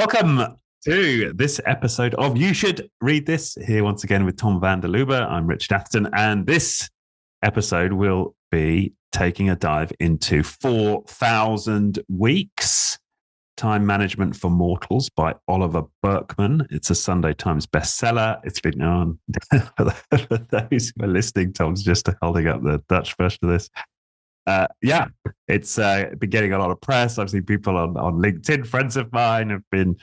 Welcome to this episode of You Should Read This, here once again with Tom van der Lubbe. I'm Richard Atherton, and this episode will be taking a dive into 4,000 Weeks, Time Management for Mortals by Oliver Burkeman. It's a Sunday Times bestseller. It's been on, for those who are listening, Tom's just holding up the Dutch version of this. It's been getting a lot of press. I've seen people on LinkedIn, friends of mine, have been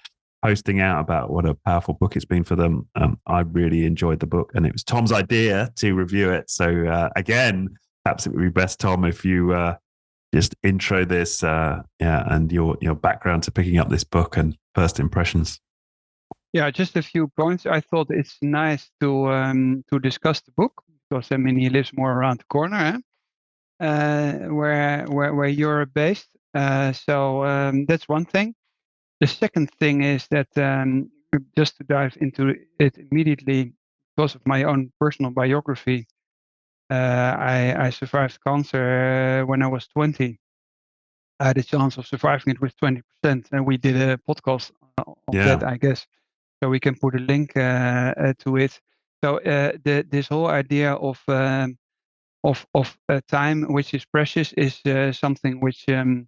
posting out about what a powerful book it's been for them. I really enjoyed the book, and it was Tom's idea to review it. So again, perhaps it would be best, Tom, if you just intro this, and your background to picking up this book and first impressions. Yeah, just a few points. I thought it's nice to discuss the book because he lives more around the corner. Where you're based. So that's one thing. The second thing is that just to dive into it immediately, because of my own personal biography, I survived cancer when I was 20. I had a chance of surviving it with 20%, and we did a podcast on that, I guess. So we can put a link to it. So this whole idea of time, which is precious, is something which is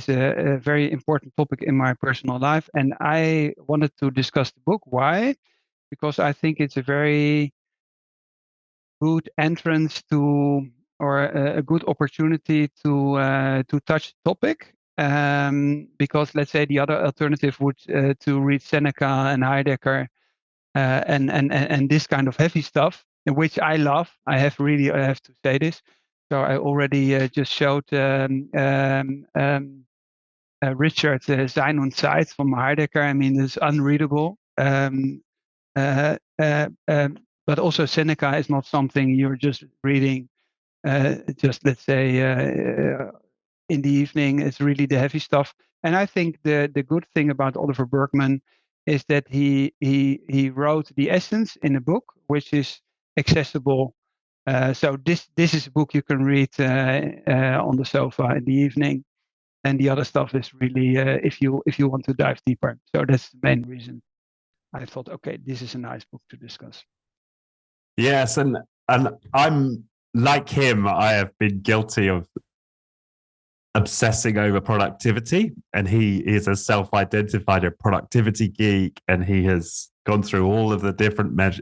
a very important topic in my personal life. And I wanted to discuss the book. Why? Because I think it's a very good entrance to, or a good opportunity to touch the topic. Because let's say the other alternative would to read Seneca and Heidegger and this kind of heavy stuff, which I love. I have to say this. So I already just showed Richard Sein und Zeit from Heidegger. I mean, it's unreadable. But also Seneca is not something you're just reading, just let's say in the evening. It's really the heavy stuff. And I think the good thing about Oliver Burkeman is that he wrote the essence in a book which is accessible. So this is a book you can read on the sofa in the evening, and the other stuff is really if you want to dive deeper. So that's the main reason I thought, okay, this is a nice book to discuss. Yes, and I'm like him. I have been guilty of obsessing over productivity, and he is a self-identified productivity geek, and he has gone through all of the different methods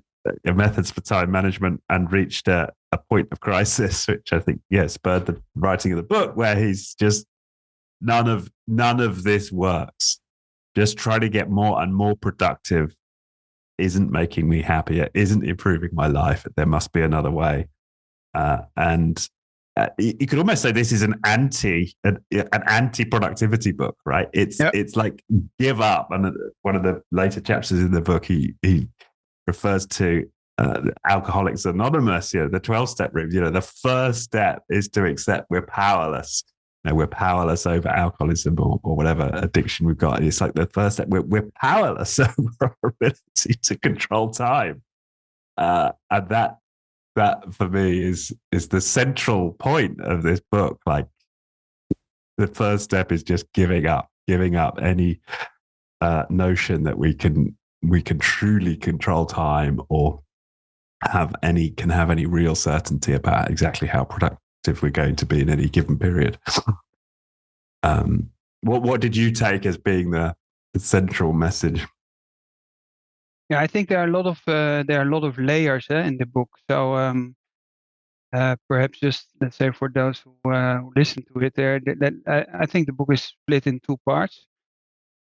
for time management and reached a point of crisis, which I think spurred the writing of the book, where he's just none of this works. Just try to get more and more productive isn't making me happier, isn't improving my life. There must be another way. And you could almost say this is an anti-productivity book, right? It's like give up. And one of the later chapters in the book, he refers to Alcoholics Anonymous, the 12-step route. The first step is to accept we're powerless. We're powerless over alcoholism or whatever addiction we've got. It's like the first step. We're powerless over our ability to control time, and that for me is the central point of this book. Like the first step is just giving up any notion that we can truly control time or have any real certainty about exactly how productive we're going to be in any given period. What did you take as being the central message? Yeah, I think there are a lot of layers in the book. So perhaps just let's say for those who listen to it, I think the book is split in two parts.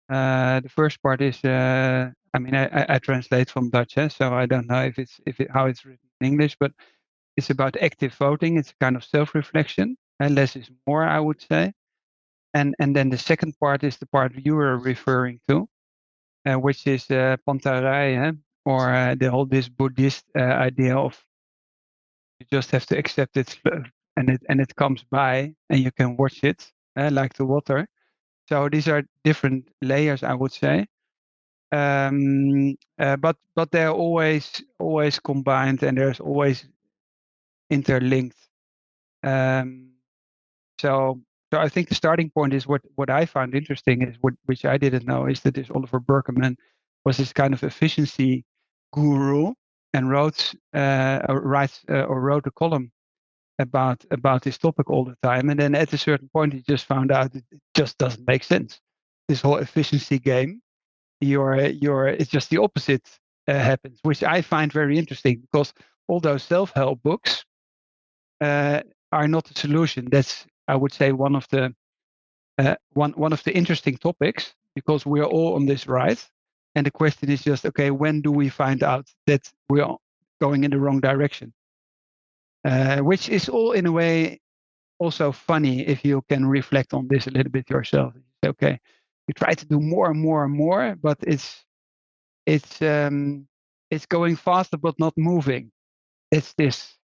The first part is, I translate from Dutch, so I don't know how it's written in English, but it's about active voting. It's a kind of self-reflection, and less is more, I would say. And then the second part is the part you were referring to, which is Pantarei, or this Buddhist idea of you just have to accept it, and it comes by, and you can watch it, like the water. So these are different layers, I would say. But they're always combined, and there's always interlinked. So So I think the starting point is what I found interesting is which I didn't know, is that this Oliver Burkeman was this kind of efficiency guru and wrote a column about this topic all the time. And then at a certain point, he just found out it just doesn't make sense. This whole efficiency game, it's just the opposite happens, which I find very interesting, because all those self-help books are not the solution. That's, I would say, one of the interesting topics, because we're all on this ride. And the question is just, okay, when do we find out that we are going in the wrong direction? Which is all, in a way, also funny if you can reflect on this a little bit yourself. Okay, you try to do more and more and more, but it's going faster but not moving. It's this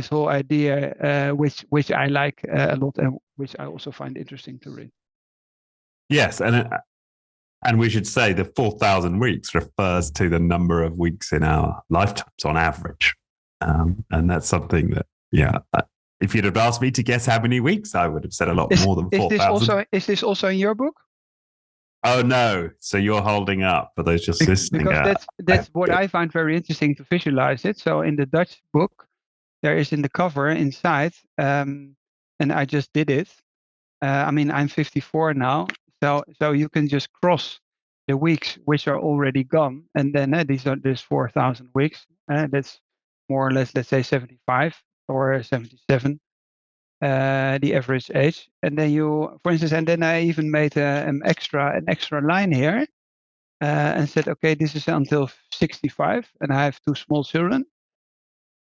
whole idea, which I like a lot, and which I also find interesting to read. Yes, and we should say the 4,000 weeks refers to the number of weeks in our lifetimes on average, and that's something that, yeah. If you'd have asked me to guess how many weeks, I would have said a lot more than 4,000. Is this also in your book? Oh no! So you're holding up for those just listening. Because that's what I find very interesting to visualize it. So in the Dutch book, there is in the cover inside, and I just did it. I mean, I'm 54 now, so you can just cross the weeks which are already gone, and then there's 4,000 weeks. That's more or less, let's say, 75 or 77, the average age. And then you, for instance, and then I even made an extra line here, and said, okay, this is until 65, and I have 2 small children.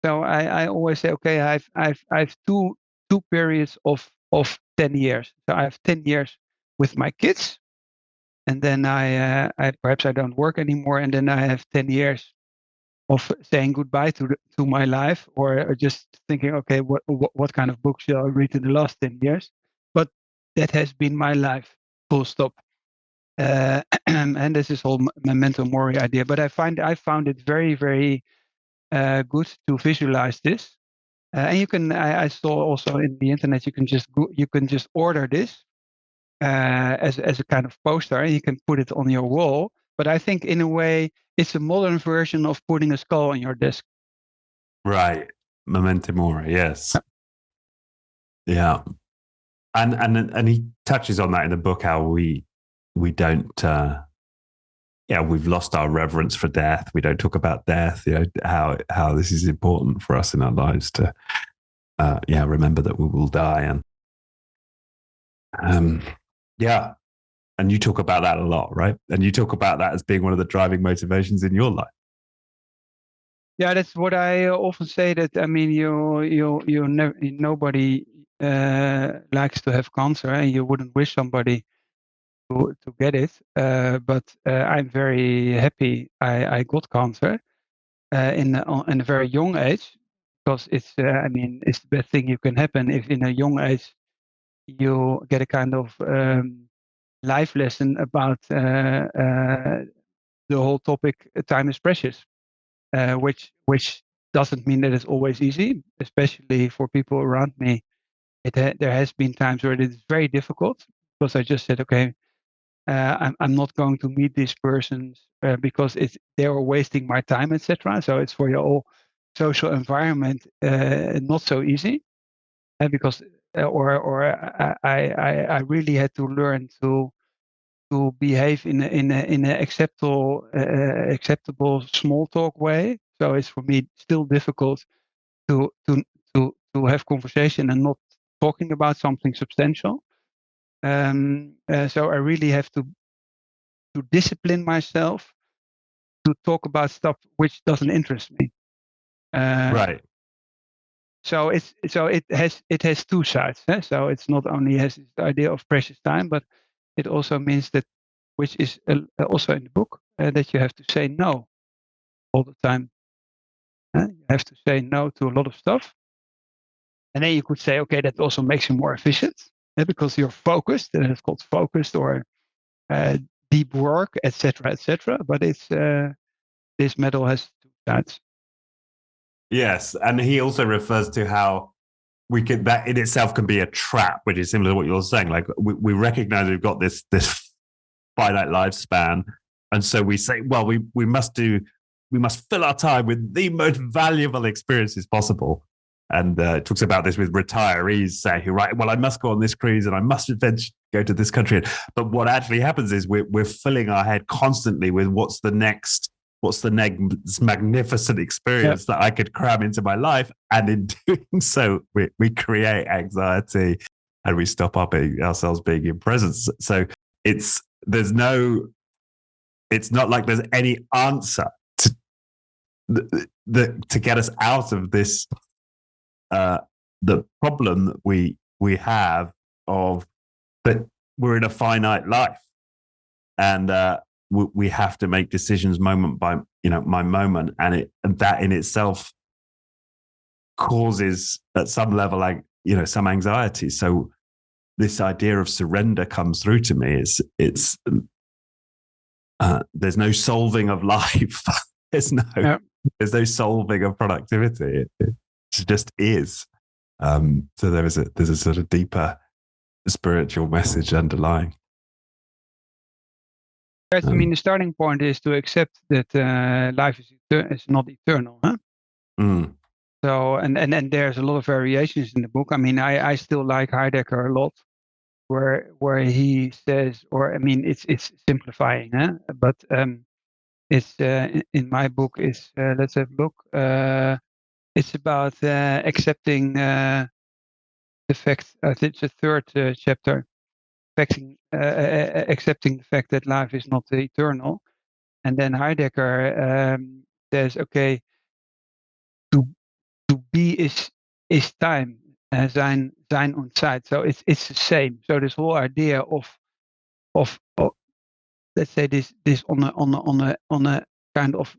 So I always say, okay, I've two periods of 10 years. So I have 10 years with my kids, and then I perhaps I don't work anymore, and then I have 10 years of saying goodbye to my life, or just thinking, okay, what kind of book shall I read in the last 10 years? But that has been my life, full stop. And this is whole memento mori idea. But I found it very, very good to visualize this. And you can, I saw also in the internet, you can just order this as a kind of poster, and you can put it on your wall. But I think, in a way, it's a modern version of putting a skull on your desk. Right. Memento mori, yes. Yeah. And he touches on that in the book, how we don't we've lost our reverence for death. We don't talk about death, how this is important for us in our lives to remember that we will die. And and you talk about that a lot, right? And you talk about that as being one of the driving motivations in your life. Yeah, that's what I often say. That, I mean, nobody likes to have cancer, and you wouldn't wish somebody to get it. But I'm very happy I got cancer in a very young age, because it's it's the best thing you can happen if in a young age you get a kind of life lesson about the whole topic. Time is precious. Which doesn't mean that it's always easy, especially for people around me. There has been times where it is very difficult, because I just said, okay, I'm not going to meet these persons because they are wasting my time, etc. So it's for your whole social environment not so easy, because I really had to learn to behave in an acceptable small talk way. So it's, for me, still difficult to have conversation and not talking about something substantial. So I really have to discipline myself to talk about stuff which doesn't interest me. Right. So it has 2 sides. So it's not only has the idea of precious time, but it also means that, which is also in the book, that you have to say no all the time. You have to say no to a lot of stuff. And then you could say, okay, that also makes you more efficient, because you're focused, and it's called focused, or deep work, etc., etc. But it's this medal has 2 sides. Yes, and he also refers to how we could, that in itself can be a trap, which is similar to what you're saying. Like we recognize we've got this finite lifespan, and so we say, well, we must fill our time with the most valuable experiences possible. And it talks about this with retirees saying, right, well, I must go on this cruise and I must eventually go to this country. But what actually happens is we're filling our head constantly with what's the next magnificent experience that I could cram into my life. And in doing so, we create anxiety and we stop ourselves being in presence. So it's not like there's any answer to get us out of this, the problem that we have of that we're in a finite life, and we have to make decisions moment by moment, and that in itself causes at some level some anxiety. So this idea of surrender comes through to me. It's there's no solving of life. there's no solving of productivity. It just is. So there's a sort of deeper spiritual message underlying. Yes, I mean, the starting point is to accept that life is not eternal. Huh? Mm. So, and there's a lot of variations in the book. I mean, I still like Heidegger a lot, where he says, or I mean, it's simplifying, huh? But it's in my book is let's have a look. It's about accepting the fact. I think it's the third chapter. Accepting the fact that life is not eternal, and then Heidegger says, okay, to be is time, sein und Zeit. So it's the same. So this whole idea of let's say this on a kind of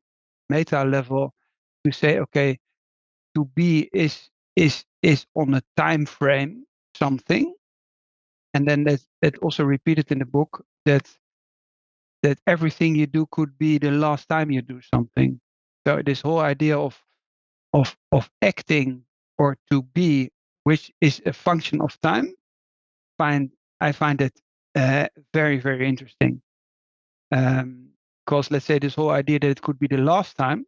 meta level, to say, okay, to be is on a time frame something, and then that also repeated in the book that everything you do could be the last time you do something. So this whole idea of acting or to be, which is a function of time, I find it very, very interesting. Because let's say this whole idea that it could be the last time.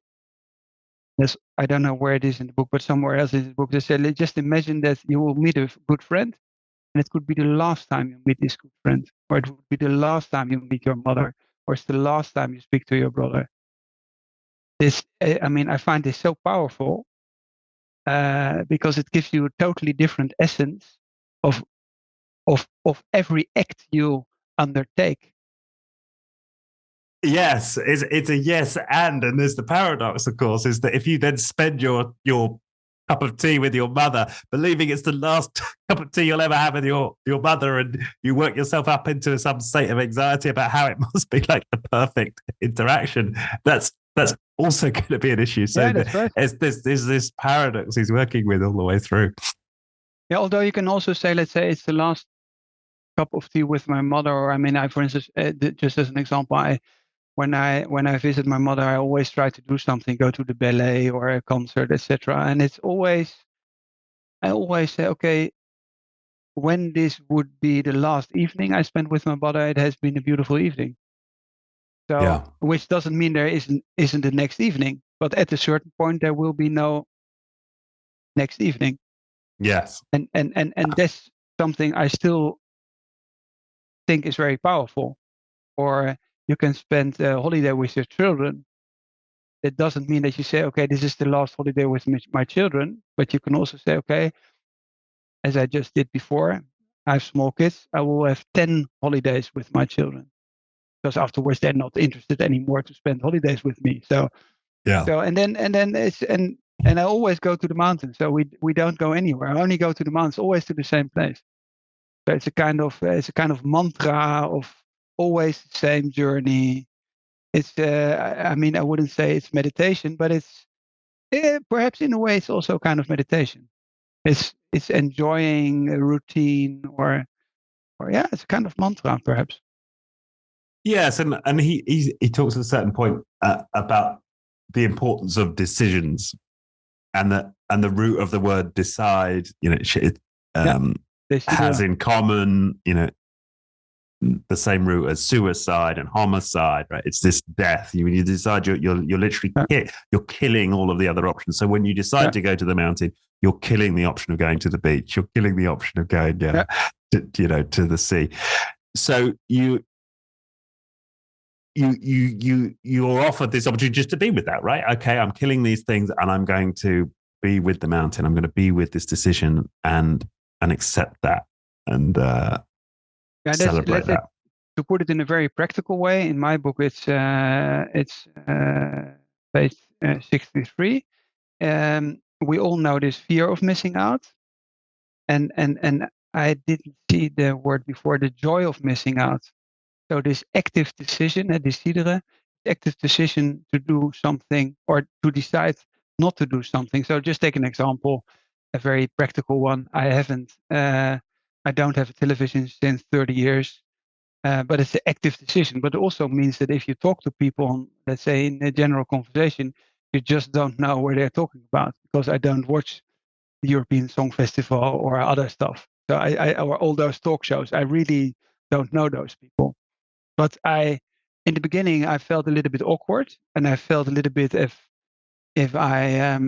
I don't know where it is in the book, but somewhere else in the book they say, just imagine that you will meet a good friend, and it could be the last time you meet this good friend, or it would be the last time you meet your mother, or it's the last time you speak to your brother. I mean, I find this so powerful because it gives you a totally different essence of every act you undertake. Yes, it's a yes and there's the paradox, of course, is that if you then spend your cup of tea with your mother, believing it's the last cup of tea you'll ever have with your mother, and you work yourself up into some state of anxiety about how it must be like the perfect interaction, that's also going to be an issue. So yeah, that's right. there's this paradox he's working with all the way through. Yeah, although you can also say, let's say it's the last cup of tea with my mother, or I mean, I, for instance, just as an example, when I visit my mother, I always try to do something, go to the ballet or a concert, etc. And I always say, okay, when this would be the last evening I spent with my mother, it has been a beautiful evening. So, which doesn't mean there isn't the next evening, but at a certain point there will be no next evening. Yes, and that's something I still think is very powerful. Or you can spend a holiday with your children. It doesn't mean that you say, okay, this is the last holiday with my children, but you can also say, okay, as I just did before, I have small kids, I will have 10 holidays with my children, because afterwards they're not interested anymore to spend holidays with me. So and then it's and I always go to the mountains. So we don't go anywhere. I only go to the mountains, always to the same place. So it's a kind of mantra of always the same journey. It's I mean, I wouldn't say it's meditation, but it's perhaps in a way it's also kind of meditation. It's enjoying a routine, or yeah, it's a kind of mantra perhaps. Yes, and he talks at a certain point about the importance of decisions, and that and the root of the word decide, it has in common, the same root as suicide and homicide, right? It's this death. When you decide, you're literally you're killing all of the other options. So when you decide to go to the mountain, you're killing the option of going to the beach. You're killing the option of going, to the sea. So you're offered this opportunity just to be with that, right? Okay, I'm killing these things, and I'm going to be with the mountain. I'm going to be with this decision and accept that and celebrate that. To put it in a very practical way, in my book, it's page 63. We all know this fear of missing out, and I didn't see the word before, the joy of missing out. So this active decision, decidere, active decision to do something or to decide not to do something. So just take an example, a very practical one. I don't have a television since 30 years, but it's an active decision. But it also means that if you talk to people, let's say in a general conversation, you just don't know what they're talking about, because I don't watch the European Song Festival or other stuff. So or all those talk shows, I really don't know those people. But in the beginning, I felt a little bit awkward, and I felt a little bit if I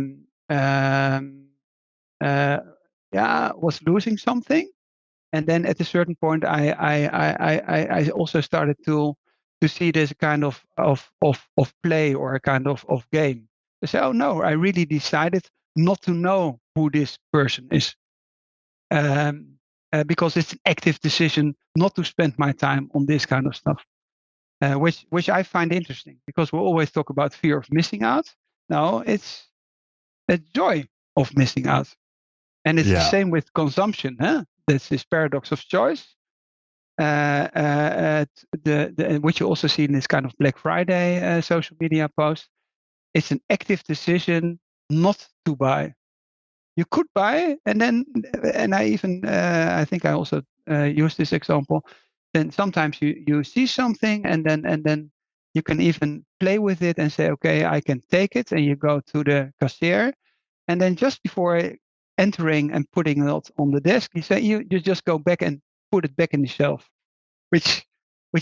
was losing something. And then at a certain point, I also started to see this kind of play or a kind of game. I say, oh no, I really decided not to know who this person is, because it's an active decision not to spend my time on this kind of stuff, which I find interesting, because we always talk about fear of missing out. No, it's a joy of missing out, and it's the same with consumption. That's this paradox of choice, which you also see in this kind of Black Friday social media post. It's an active decision not to buy. You could buy, and I even I think I also use this example. Then sometimes you see something, and then you can even play with it and say, okay, I can take it, and you go to the cashier, and then just before entering and putting it on the desk, you just go back and put it back in the shelf, which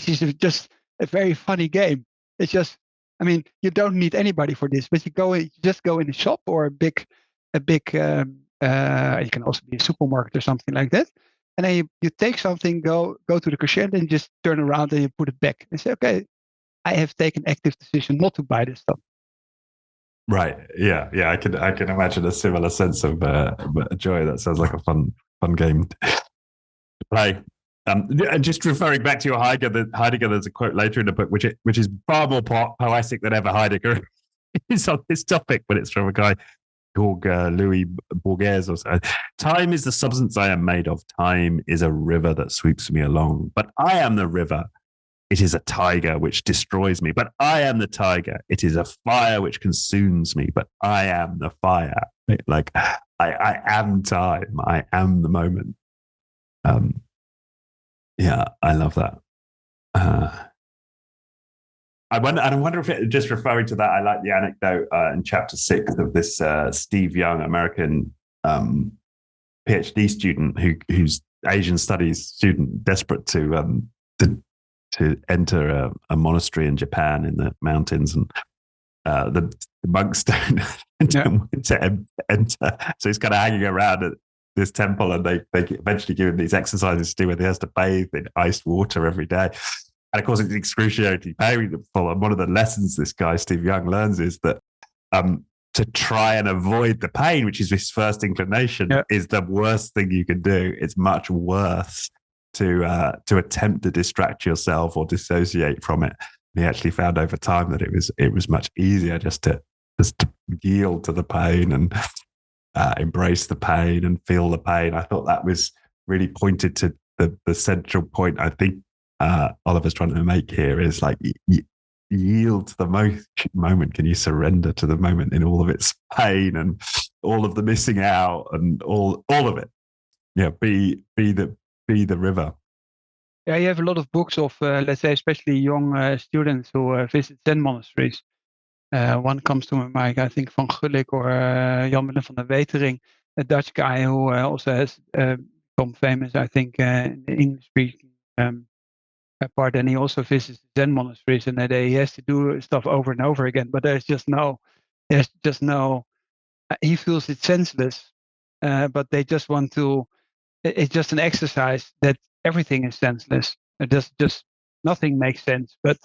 is just a very funny game. It's just, I mean, you don't need anybody for this, but you just go in a shop or a big you can also be a supermarket or something like that, and then you take something, go to the cashier, then just turn around and you put it back and say, okay, I have taken active decision not to buy this stuff. Right. Yeah. I can imagine a similar sense of joy. That sounds like a fun game to play. Just referring back to your Heidegger, there's a quote later in the book which is far more poetic than ever Heidegger is on this topic, but it's from a guy called Louis Bourges or so. Time is the substance I am made of. Time is a river that sweeps me along, but I am the river. It is a tiger which destroys me, but I am the tiger. It is a fire which consumes me, but I am the fire. Like I am time. I am the moment. Yeah, I love that. I wonder if it, just referring to that, I like the anecdote in chapter 6 of this Steve Young, American PhD student who's Asian studies student, desperate to enter a monastery in Japan in the mountains, and the monks don't want to enter. So he's kind of hanging around at this temple, and they eventually give him these exercises to do where he has to bathe in iced water every day. And of course, it's excruciatingly painful. And one of the lessons this guy, Steve Young, learns is that to try and avoid the pain, which is his first inclination, is the worst thing you can do. It's much worse to attempt to distract yourself or dissociate from it. And he actually found over time that it was much easier just to yield to the pain and embrace the pain and feel the pain. I thought that was really pointed to the central point I think Oliver's trying to make here is like yield to the moment. Can you surrender to the moment in all of its pain and all of the missing out and all of it? Yeah, be the river. Yeah, you have a lot of books of let's say especially young students who visit Zen monasteries, One comes to my mind, I think, Van Gulik or Jan Willem van der Wetering, a Dutch guy who also has become famous, I think, in the English-speaking part. And he also visits Zen monasteries, and he has to do stuff over and over again. But there's just no. He feels it's senseless, but they just want to. It's just an exercise that everything is senseless. It just nothing makes sense, but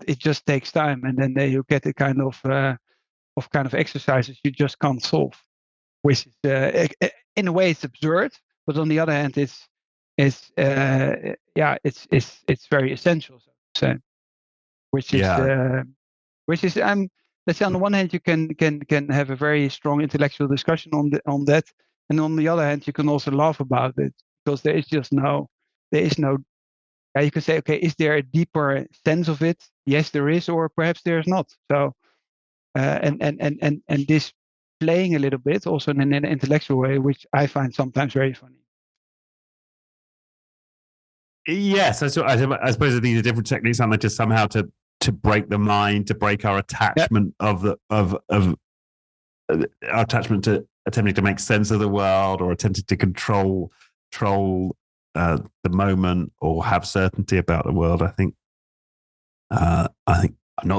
it just takes time, and then you get a kind of exercises you just can't solve, which is in a way it's absurd, but on the other hand, it's very essential, so to say, which is Yeah. which is let's say on the one hand you can have a very strong intellectual discussion on that, and on the other hand you can also laugh about it because there is no. You can say, okay, is there a deeper sense of it? Yes, there is, or perhaps there's not. So and this playing a little bit also in an intellectual way, which I find sometimes very funny. Yes, I suppose these are different techniques, aren't they? Just somehow to break the mind, to break our attachment of our attachment to attempting to make sense of the world, or attempting to control the moment, or have certainty about the world. I think not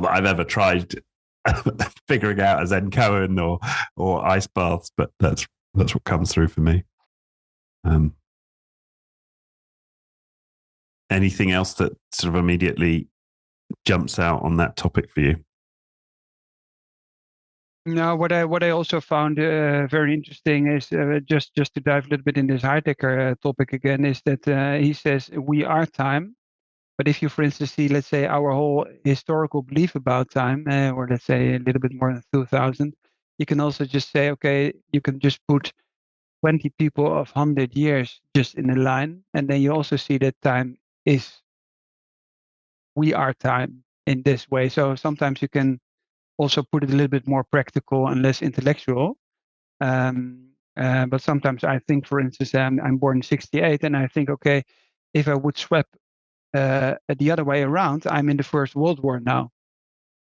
that I've ever tried figuring out a Zen koan or ice baths, but that's what comes through for me. Anything else that sort of immediately jumps out on that topic for you? No, what I also found very interesting is just to dive a little bit in this Heidegger topic again, is that he says we are time. But if you, for instance, see, let's say, our whole historical belief about time, or let's say a little bit more than 2000, you can also just say, okay, you can just put 20 people of 100 years just in a line. And then you also see that time is, we are time in this way. So sometimes you can also put it a little bit more practical and less intellectual. But sometimes I think, for instance, I'm born in 68, and I think, okay, if I would swap the other way around, I'm in the First World War now.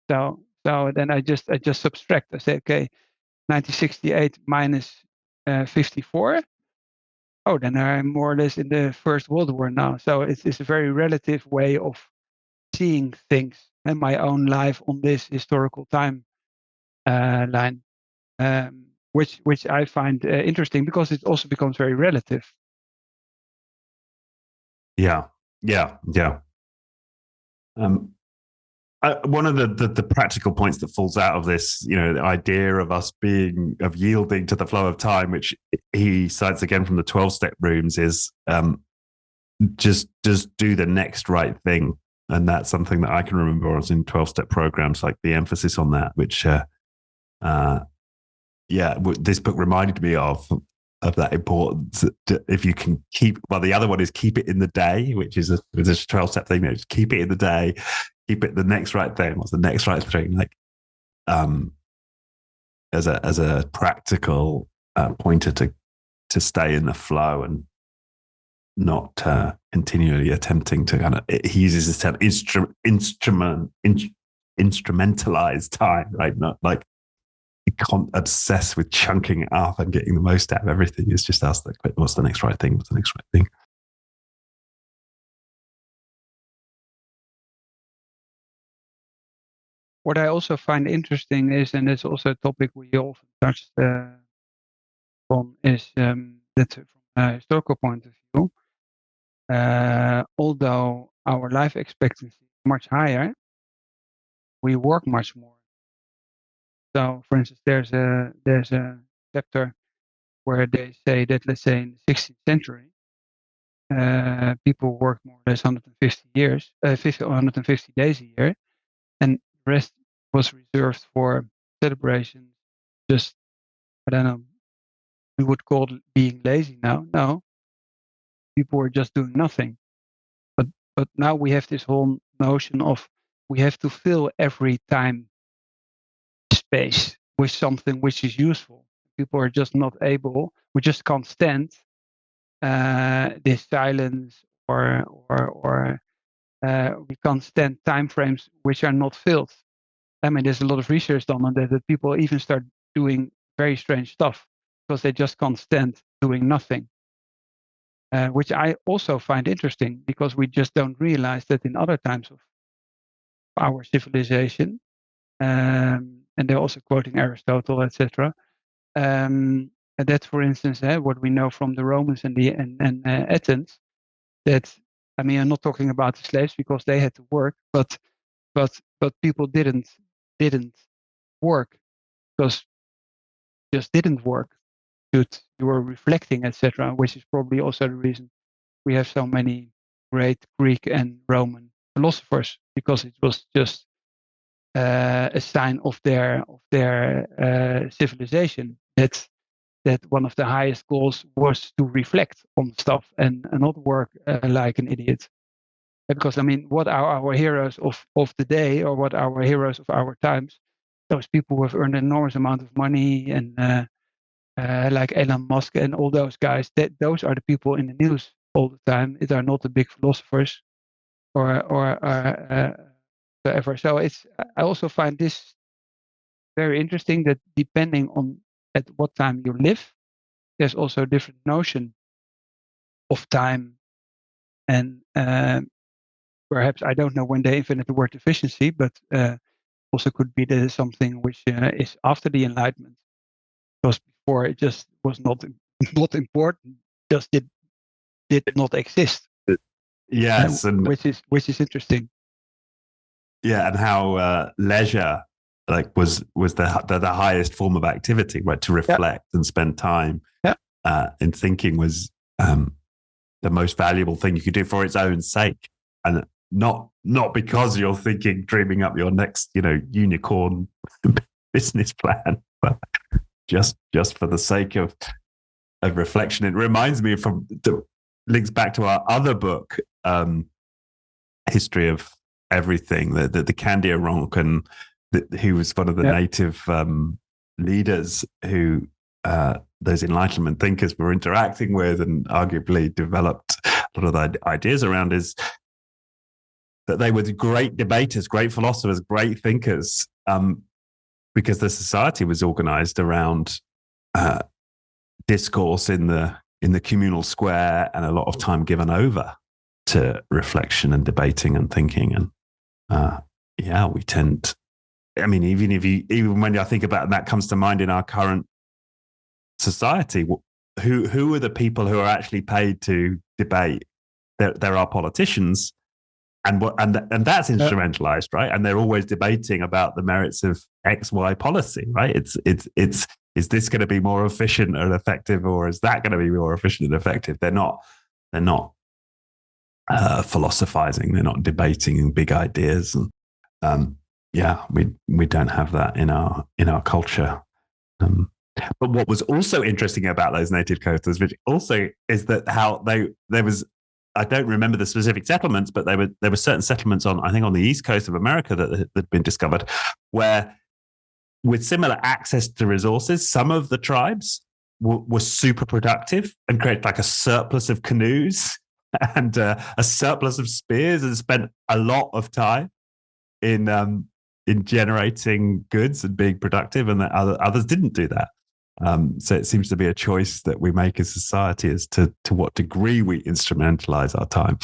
So then I just subtract. I say, okay, 1968 minus 54. Oh, then I'm more or less in the First World War now. So it's a very relative way of seeing things and my own life on this historical time line, which I find interesting because it also becomes very relative. Yeah. One of the practical points that falls out of this, the idea of us yielding to the flow of time, which he cites again from the 12-step rooms, is just do the next right thing. And that's something that I can remember I was in 12-step programs, like the emphasis on that, which, this book reminded me of that importance. If you can the other one is keep it in the day, which is a 12-step thing. Just keep it in the day, keep it the next right thing. What's the next right thing? Like, as a practical pointer to stay in the flow and not continually attempting to kind of. He uses this term instrumentalize time, right? Not like you can't obsess with chunking it up and getting the most out of everything. It's just ask what's the next right thing? What's the next right thing? What I also find interesting is, and it's also a topic we often touched on, is that from a historical point of view, although our life expectancy is much higher, we work much more. So, for instance, there's a chapter where they say that, let's say, in the 16th century, people worked more or less 150 days a year, and the rest was reserved for celebrations. Just, I don't know, we would call it being lazy now. No, people were just doing nothing. But now we have this whole notion of we have to fill every time space with something which is useful. People are just not able. We just can't stand this silence, or we can't stand time frames which are not filled. I mean, there's a lot of research done on that people even start doing very strange stuff because they just can't stand doing nothing. Which I also find interesting because we just don't realize that in other times of our civilization, and they're also quoting Aristotle, etc. And that's, for instance, what we know from the Romans and Athens. That, I mean, I'm not talking about the slaves because they had to work, but people didn't work because just didn't work. You were reflecting, etc., which is probably also the reason we have so many great Greek and Roman philosophers, because it was just a sign of their civilization that one of the highest goals was to reflect on stuff and not work like an idiot. Because, I mean, what are our heroes of the day, or what are our heroes of our times? Those people who have earned an enormous amount of money, and like Elon Musk and all those guys. Those are the people in the news all the time. It are not the big philosophers or whatever. So I also find this very interesting, that depending on at what time you live, there's also a different notion of time. And perhaps, I don't know when they invented the word efficiency, but also could be something which is after the Enlightenment, because before it just was not important, just did not exist. Yes, and which is interesting. Yeah, and how leisure was the highest form of activity, right? To reflect and spend time in thinking was the most valuable thing you could do for its own sake, and not because you're dreaming up your next unicorn business plan, but just for the sake of reflection. It reminds me links back to our other book, History of Everything, the Candia Ronk, who was one of the native leaders who those Enlightenment thinkers were interacting with, and arguably developed a lot of the ideas around, is that they were great debaters, great philosophers, great thinkers, because the society was organized around discourse in the communal square, and a lot of time given over to reflection and debating and thinking. And we tend, I mean, even when I think about it, and that comes to mind in our current society, who are the people who are actually paid to debate? There are politicians, and that's instrumentalized, right? And they're always debating about the merits of XY policy, right? It's is this going to be more efficient and effective, or is that going to be more efficient and effective? They're not philosophizing. They're not debating big ideas, and we don't have that in our culture. But what was also interesting about those native coasters, which also is that how there was, I don't remember the specific settlements, but there were certain settlements on the east coast of America that had been discovered, where, with similar access to resources, some of the tribes were super productive and created like a surplus of canoes and a surplus of spears, and spent a lot of time in generating goods and being productive, and that others didn't do that. So it seems to be a choice that we make as society as to what degree we instrumentalize our time.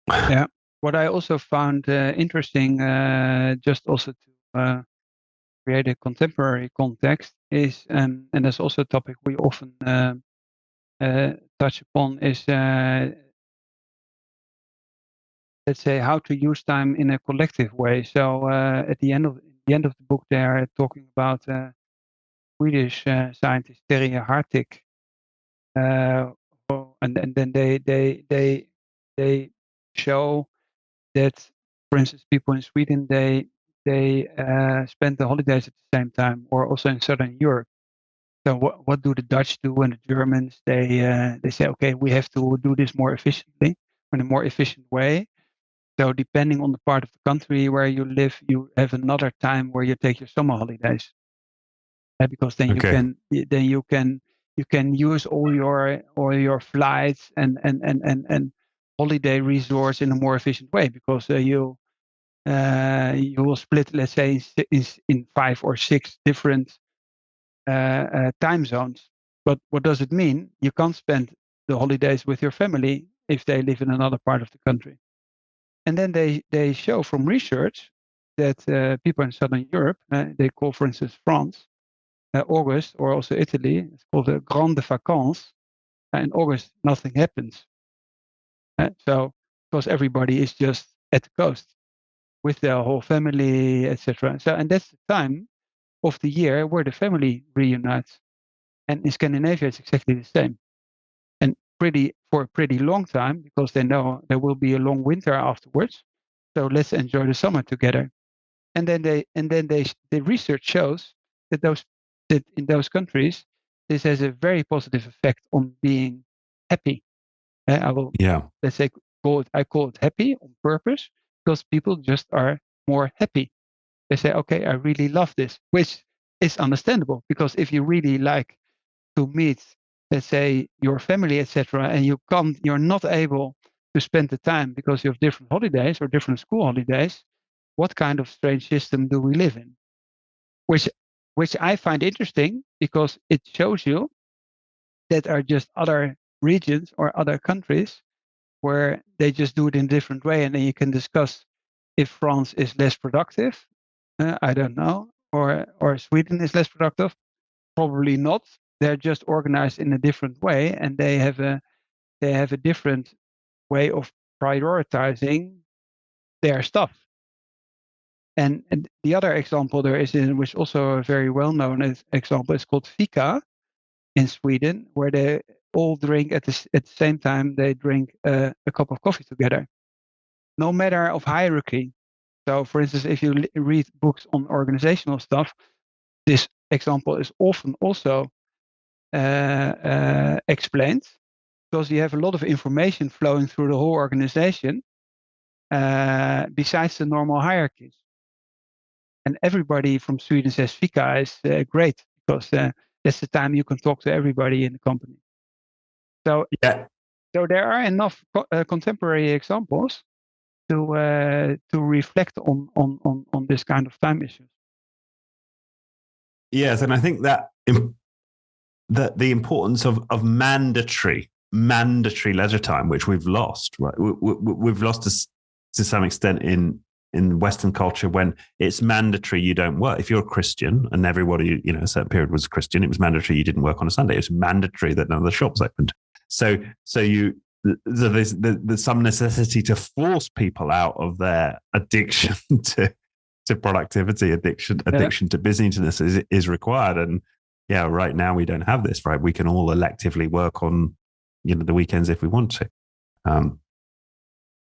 Yeah. What I also found interesting, just also to create a contemporary context, is, and that's also a topic we often touch upon, is let's say, how to use time in a collective way. So at the end of the book, they are talking about Swedish scientist Terje Hartig, and then they show that, for instance, people in Sweden, they spend the holidays at the same time, or also in Southern Europe. So what do the Dutch do, and the Germans? They say, okay, we have to do this more efficiently, in a more efficient way. So depending on the part of the country where you live, you have another time where you take your summer holidays, because then you can use all your flights and holiday resource in a more efficient way, because you will split, let's say, in 5 or 6 different time zones. But what does it mean? You can't spend the holidays with your family if they live in another part of the country. And then they show from research that people in Southern Europe, they call, for instance, France, August, or also Italy, it's called the Grande Vacances. In August, nothing happens. So, because everybody is just at the coast with their whole family, etc. So, and that's the time of the year where the family reunites. And in Scandinavia, it's exactly the same. And for a pretty long time, because they know there will be a long winter afterwards. So let's enjoy the summer together. And then the research shows that in those countries, this has a very positive effect on being happy. I will, let's say, I call it happy on purpose, because people just are more happy. They say, okay, I really love this, which is understandable, because if you really like to meet, let's say, your family, etc., and you're not able to spend the time because you have different holidays or different school holidays, what kind of strange system do we live in? Which I find interesting, because it shows you that are just other regions or other countries where they just do it in a different way, and then you can discuss if France is less productive. I don't know, or Sweden is less productive. Probably not. They're just organized in a different way, and they have a different way of prioritizing their stuff. And the other example there is, which also a very well known example, is called fika in Sweden, where they all drink at the same time. They drink a cup of coffee together, no matter of hierarchy. So, for instance, if you read books on organizational stuff, this example is often also explained, because you have a lot of information flowing through the whole organization, besides the normal hierarchies. And everybody from Sweden says fika is great, because that's the time you can talk to everybody in the company. So, so there are enough contemporary examples to reflect on this kind of time issues. Yes, and I think that the importance of mandatory leisure time, which we've lost, right? We've lost to some extent in Western culture, when it's mandatory you don't work. If you're a Christian, and everybody, a certain period was Christian, it was mandatory you didn't work on a Sunday. It was mandatory that none of the shops opened. So there's some necessity to force people out of their addiction to productivity, addiction to busyness is required. And right now we don't have this, right? We can all electively work on, the weekends if we want to.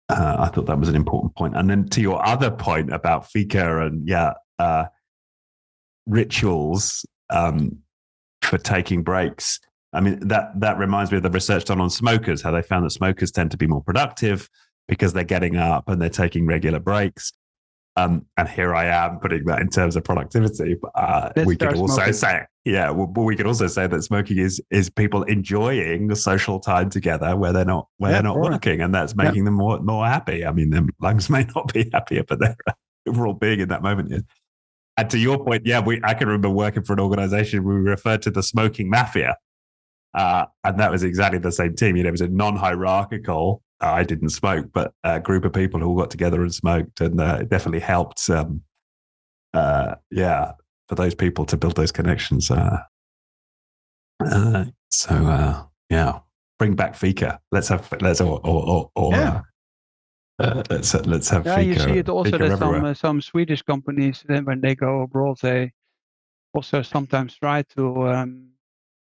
I thought that was an important point. And then to your other point about fika and rituals for taking breaks. I mean, that reminds me of the research done on smokers, how they found that smokers tend to be more productive because they're getting up and they're taking regular breaks. And here I am putting that in terms of productivity. We could also say, we could also say that smoking is people enjoying the social time together where they're not working, and that's making them more happy. I mean, their lungs may not be happier, but they're overall being in that moment. Yeah. And to your point, I can remember working for an organization we referred to the smoking mafia, and that was exactly the same team. It was a non-hierarchical. I didn't smoke, but a group of people who all got together and smoked, and it definitely helped. For those people to build those connections. Bring back fika. Let's have fika. You see it also that some Swedish companies, then when they go abroad, they also sometimes try to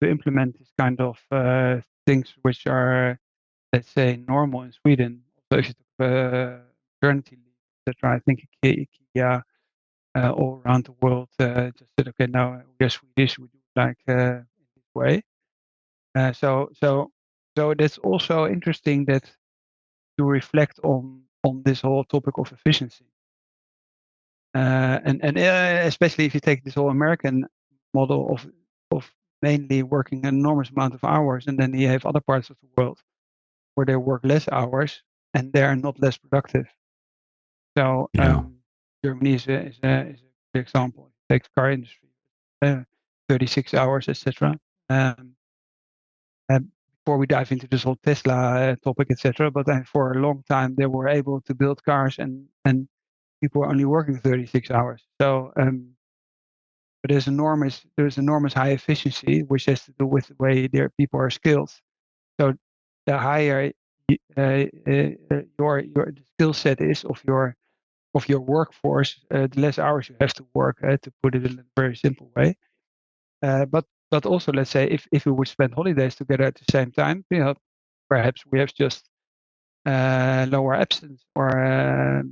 implement this kind of things which are, let's say, normal in Sweden. So if you took paternity leave, etc., I think IKEA all around the world just said, okay, now we're Swedish, we do it like in this way. So that's also interesting that to reflect on this whole topic of efficiency, and especially if you take this whole American model of mainly working an enormous amount of hours, and then you have other parts of the world where they work less hours and they are not less productive. So Germany is a good example. Take the car industry, 36 hours, etc. Before we dive into this whole Tesla topic, etc. But for a long time, they were able to build cars, and people were only working 36 hours. So, but there's enormous high efficiency, which has to do with the way their people are skilled. So, the higher your skill set is of your workforce, the less hours you have to work. To put it in a very simple way. But also, let's say if we would spend holidays together at the same time, perhaps we have just lower absence or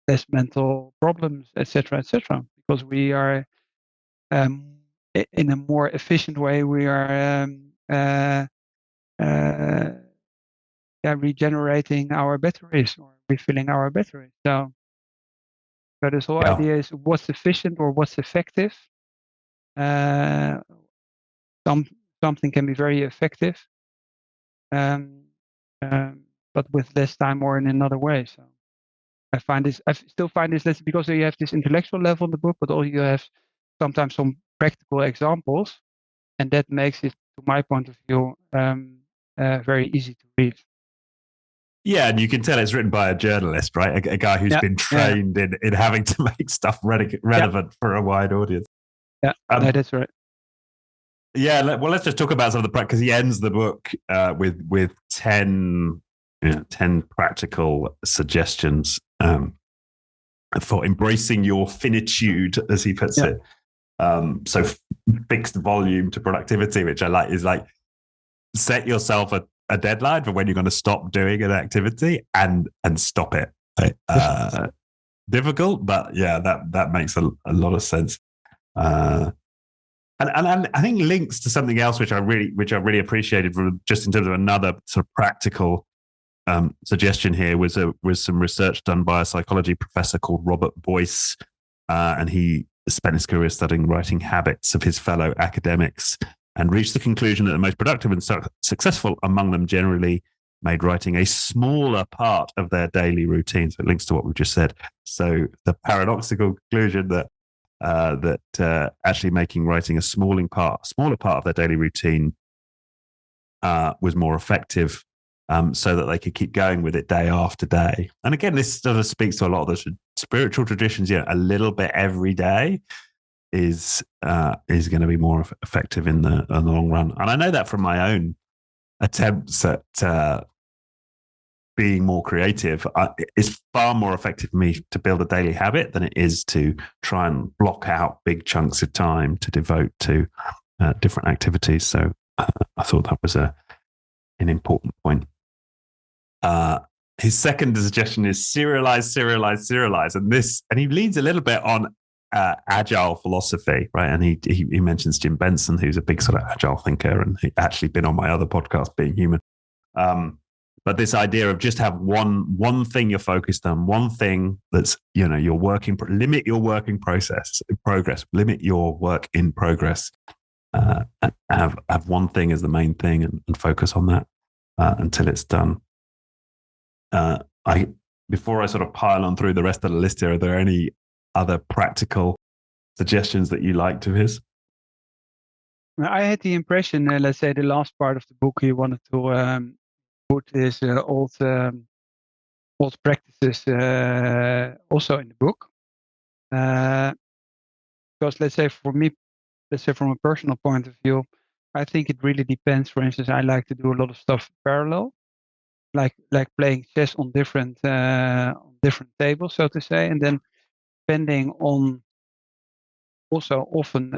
less mental problems, etc., etc. Because we are in a more efficient way. We are regenerating our batteries or refilling our batteries. So this whole Yeah. idea is what's efficient or what's effective. Uh, something can be very effective, um, but with less time or in another way. So I still find this because you have this intellectual level in the book, but also you have sometimes some practical examples, and that makes it, to my point of view, very easy to read. Yeah, and you can tell it's written by a journalist, right? A guy who's been trained in having to make stuff relevant for a wide audience. Yeah, that's right. Yeah, well, let's just talk about some of the practice. Because he ends the book with 10 practical suggestions for embracing your finitude, as he puts it. So fixed volume to productivity, which I like, is like set yourself a deadline for when you're going to stop doing an activity and stop it. Difficult, but yeah, that makes a lot of sense. And I think links to something else which I really appreciated, just in terms of another sort of practical suggestion here, was some research done by a psychology professor called Robert Boyce, and he spent his career studying writing habits of his fellow academics and reached the conclusion that the most productive and successful among them generally made writing a smaller part of their daily routine. So it links to what we've just said. So the paradoxical conclusion that actually making writing a smaller part of their daily routine was more effective, so that they could keep going with it day after day. And again, this sort of speaks to a lot of the spiritual traditions. A little bit every day is going to be more effective in the long run. And I know that from my own attempts at being more creative, it's far more effective for me to build a daily habit than it is to try and block out big chunks of time to devote to different activities. So I thought that was an important point. His second suggestion is serialize. And he leads a little bit on agile philosophy, right? And he mentions Jim Benson, who's a big sort of agile thinker, and he actually been on my other podcast, Being Human. But this idea of just have one thing you're focused on, one thing that's, your working, limit your working progress, limit your work in progress, have one thing as the main thing and focus on that until it's done. Before I sort of pile on through the rest of the list here, are there any other practical suggestions that you liked of his? I had the impression, let's say the last part of the book, he wanted to put his old practices also in the book. Because let's say for me, from a personal point of view, I think it really depends. For instance, I like to do a lot of stuff parallel, like playing chess on different tables, so to say, and then depending on, also often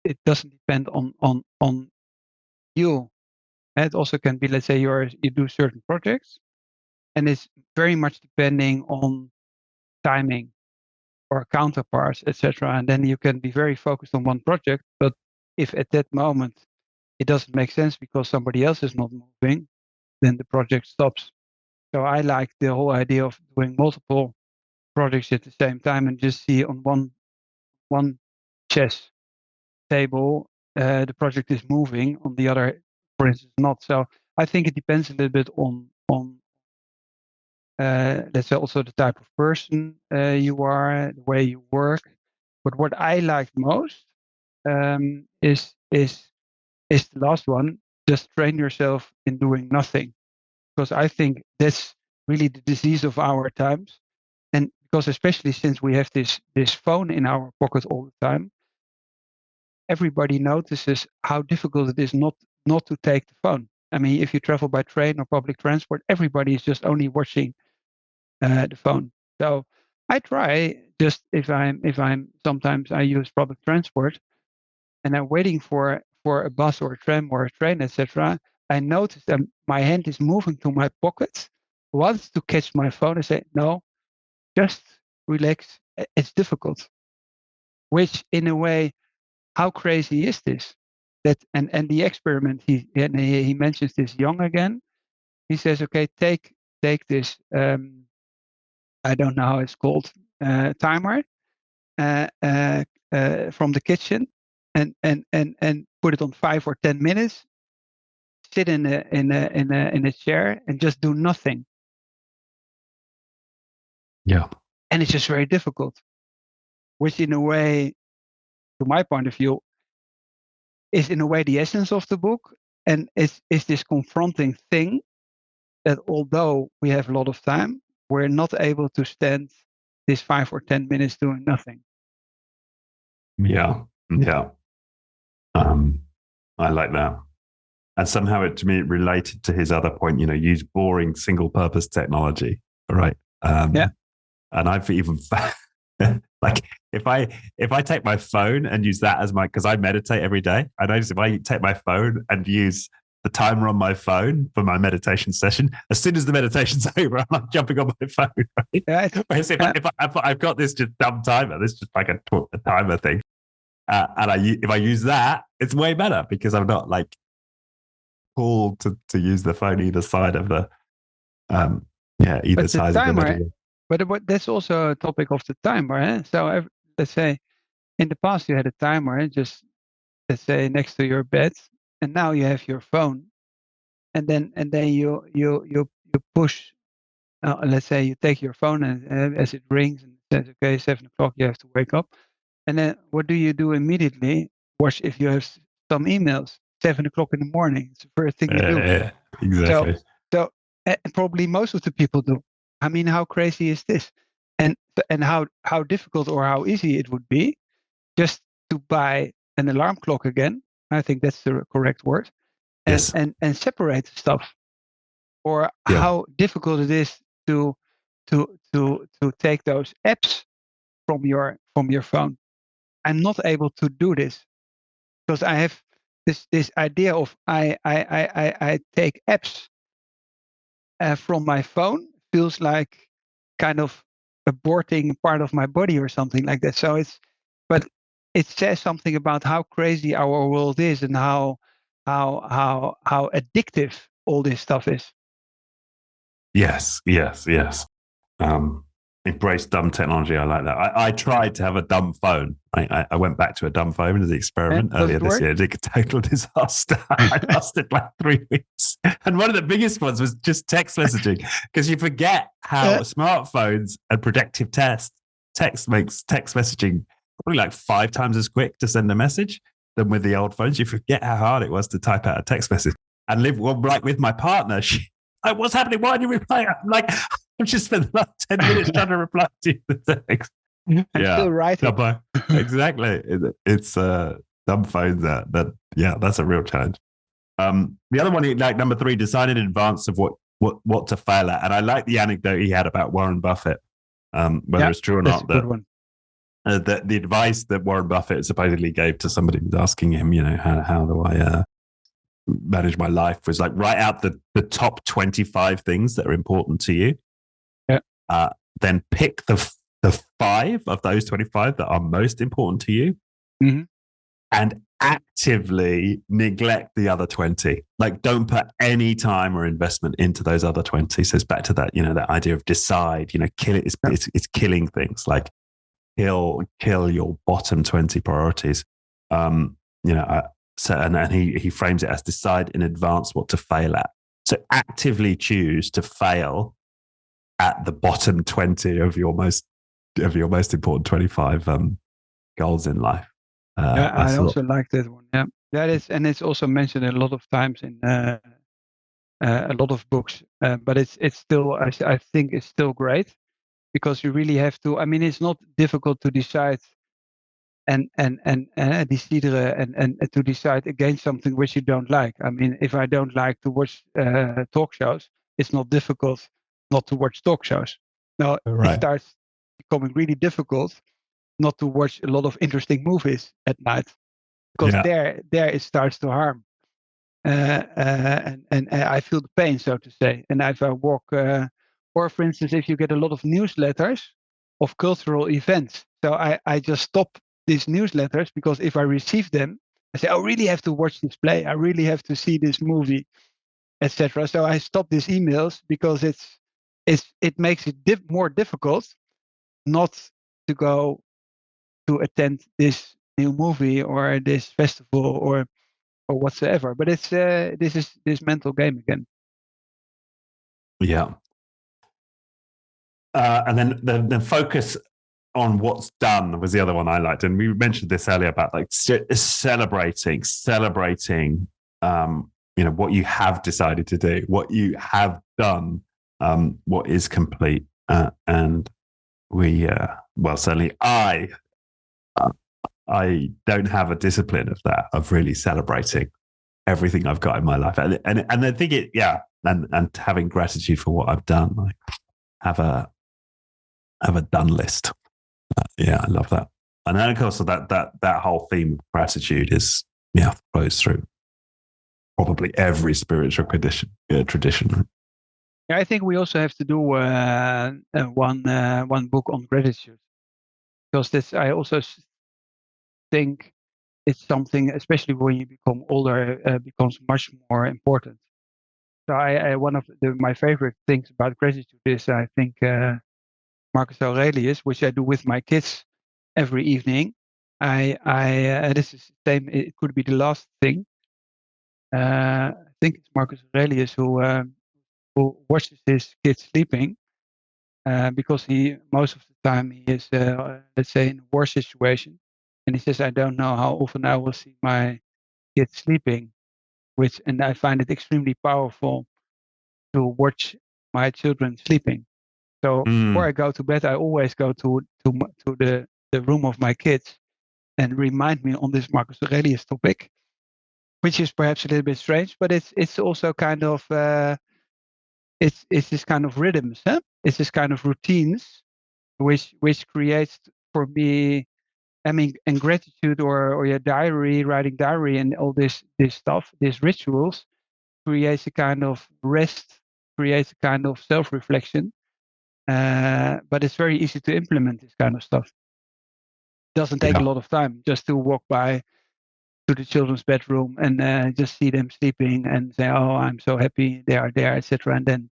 it doesn't depend on you. It also can be, let's say you do certain projects, and it's very much depending on timing or counterparts, etc. And then you can be very focused on one project, but if at that moment it doesn't make sense because somebody else is not moving, then the project stops. So I like the whole idea of doing multiple projects at the same time and just see on one chess table the project is moving, on the other, for instance, not. So I think it depends a little bit on let's say also the type of person you are, the way you work. But what I like most is the last one. Just train yourself in doing nothing, because I think that's really the disease of our times. And because especially since we have this phone in our pocket all the time, everybody notices how difficult it is not to take the phone. I mean, if you travel by train or public transport, everybody is just only watching the phone. So I try, just if I'm sometimes I use public transport and I'm waiting for a bus or a tram or a train, etc. I notice that my hand is moving to my pocket, wants to catch my phone. I say, no, just relax. It's difficult. Which in a way, how crazy is this? That and the experiment he mentions this young again. He says, okay, take this. I don't know how it's called, timer from the kitchen, and put it on 5 or 10 minutes. Sit in a chair and just do nothing. Yeah. And it's just very difficult. Which in a way, to my point of view, is in a way the essence of the book, and is this confronting thing that although we have a lot of time, we're not able to stand this 5 or 10 minutes doing nothing. Yeah. Yeah. I like that. And somehow to me, it related to his other point, use boring single purpose technology. Right. Yeah. And I've even like if I take my phone and use that as because I meditate every day, I notice if I take my phone and use the timer on my phone for my meditation session, as soon as the meditation's over, I'm like jumping on my phone. Right? Yeah, Whereas if I've got this just dumb timer, this is just like a timer thing, and if I use that, it's way better because I'm not like pulled to use the phone either side of the either side of the middle. But that's also a topic of the timer. Eh? So let's say in the past you had a timer, just let's say next to your bed, and now you have your phone, and then you push. Let's say you take your phone and as it rings and says, okay, 7 o'clock, you have to wake up, and then what do you do immediately? Watch if you have some emails. 7 o'clock in the morning. It's the first thing you do. Yeah, exactly. So probably most of the people do. I mean, how crazy is this? And how difficult or how easy it would be just to buy an alarm clock again. I think that's the correct word. And Yes. and separate the stuff. Or how difficult it is to take those apps from your phone. I'm not able to do this because I have this idea of I take apps from my phone, feels like kind of aborting part of my body or something like that. So but it says something about how crazy our world is and how addictive all this stuff is. Yes. Embrace dumb technology. I like that. I tried to have a dumb phone. I went back to a dumb phone as an experiment earlier this year. It was a total disaster. I lasted like 3 weeks. And one of the biggest ones was just text messaging, because you forget how smartphones and predictive text makes text messaging probably like 5 times as quick to send a message than with the old phones. You forget how hard it was to type out a text message. And like with my partner, what's happening? Why did you reply? I'm like, I've just spent the last 10 minutes trying to reply to the text. I'm still writing. Exactly. It's dumb phones that's a real challenge. The other one, like number 3, design in advance of what to fail at. And I like the anecdote he had about Warren Buffett, whether it's true or not. The advice that Warren Buffett supposedly gave to somebody who was asking him, how do I manage my life, was like, write out the top 25 things that are important to you. Yeah. Then pick the 5 of those 25 that are most important to you, and actively neglect the other 20. Like, don't put any time or investment into those other 20. So it's back to that, that idea of decide. Kill it. It's killing things. Like, kill your bottom 20 priorities. So, and he frames it as decide in advance what to fail at. So actively choose to fail at the bottom 20 of your most important 25 goals in life. I also like that one. Yeah, that is, and it's also mentioned a lot of times in a lot of books. But it's still, I think it's still great because you really have to. I mean, it's not difficult to decide and decideren and to decide against something which you don't like. I mean, if I don't like to watch talk shows, it's not difficult not to watch talk shows. Now it starts becoming really difficult not to watch a lot of interesting movies at night because there it starts to harm. And I feel the pain, so to say. And if I walk, or for instance, if you get a lot of newsletters of cultural events, so I just stop these newsletters because if I receive them, I say, I really have to watch this play, I really have to see this movie, etc. So I stop these emails because it makes it more difficult not to go to attend this new movie or this festival or whatsoever. But it's this mental game again. Yeah. And then the focus on what's done was the other one I liked, and we mentioned this earlier about like celebrating, what you have decided to do, what you have done, what is complete, and we, certainly I don't have a discipline of that, of really celebrating everything I've got in my life, and I think and having gratitude for what I've done. Like have a done list. I love that. And then of course that whole theme of gratitude is flows through probably every spiritual tradition. Yeah, I think we also have to do one book on gratitude because this I also think it's something, especially when you become older, becomes much more important. So I one of my favorite things about gratitude is I think Marcus Aurelius, which I do with my kids every evening. This is the same. It could be the last thing. I think it's Marcus Aurelius who watches his kids sleeping because he most of the time he is let's say in a war situation, and he says, I don't know how often I will see my kids sleeping, and I find it extremely powerful to watch my children sleeping. So before I go to bed, I always go to the room of my kids and remind me on this Marcus Aurelius topic, which is perhaps a little bit strange, but it's also kind of it's this kind of rhythms, huh? It's this kind of routines which creates for me. I mean, and gratitude or your diary, writing diary, and all this stuff, these rituals creates a kind of rest, creates a kind of self-reflection. But it's very easy to implement this kind of stuff. Doesn't take a lot of time just to walk by to the children's bedroom and just see them sleeping and say, "Oh, I'm so happy they are there," etc. And then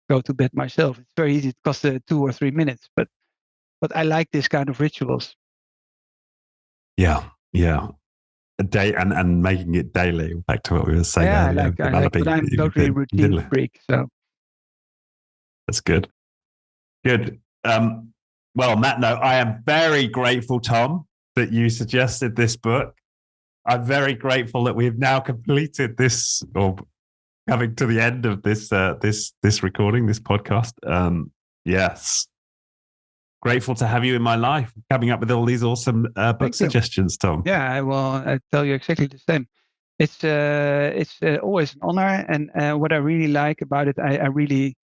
go to bed myself. It's very easy. It costs 2 or 3 minutes, but I like this kind of rituals. Yeah. A day and making it daily. Back to what we were saying earlier. I like, but I'm totally routine freak, so that's good. Good. Well, on that note, I am very grateful, Tom, that you suggested this book. I'm very grateful that we've now completed this, or coming to the end of this this recording, this podcast. Yes. Grateful to have you in my life, coming up with all these awesome book suggestions, Tom. Yeah, I tell you exactly the same. It's always an honor, and what I really like about it, I really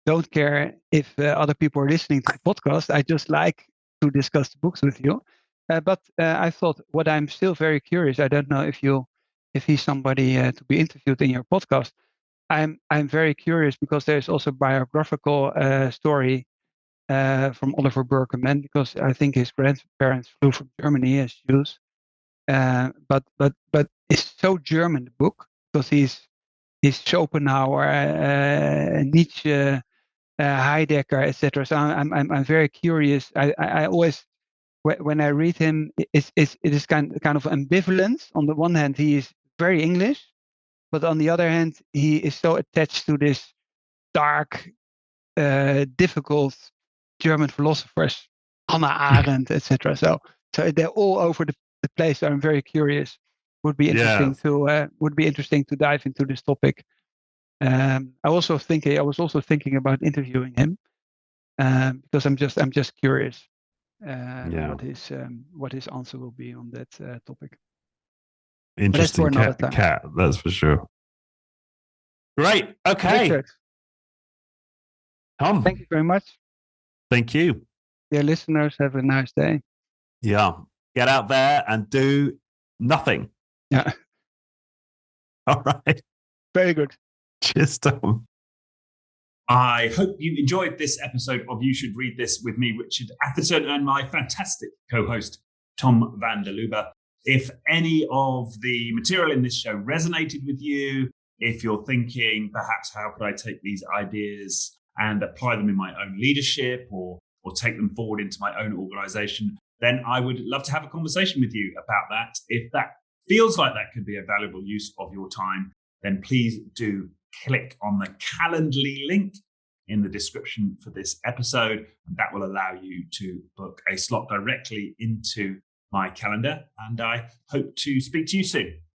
don't care if other people are listening to the podcast. I just like to discuss the books with you. But I thought, what I'm still very curious. I don't know if he's somebody to be interviewed in your podcast. I'm very curious because there's also a biographical story from Oliver Burkeman, because I think his grandparents flew from Germany as Jews. But it's so German, the book, because he's Schopenhauer, Nietzsche, Heidegger, etc. So I'm very curious. I always, when I read him, it is kind of ambivalent. On the one hand, he is very English, but on the other hand, he is so attached to this dark difficult German philosophers, Hannah Arendt, etc. So they're all over the place. I'm very curious. Would be interesting to dive into this topic. I was also thinking about interviewing him because I'm just curious what his answer will be on that topic. Interesting cat, that's for sure. Great. Okay. Richard, Tom, thank you very much. Thank you. Dear listeners, have a nice day. Yeah. Get out there and do nothing. Yeah. All right. Very good. Cheers, Tom. I hope you enjoyed this episode of You Should Read This with me, Richard Atherton, and my fantastic co-host, Tom van der Lubbe. If any of the material in this show resonated with you, if you're thinking, perhaps, how could I take these ideas and apply them in my own leadership or take them forward into my own organization, then I would love to have a conversation with you about that. If that feels like that could be a valuable use of your time, then please do click on the Calendly link in the description for this episode, and that will allow you to book a slot directly into my calendar. And I hope to speak to you soon.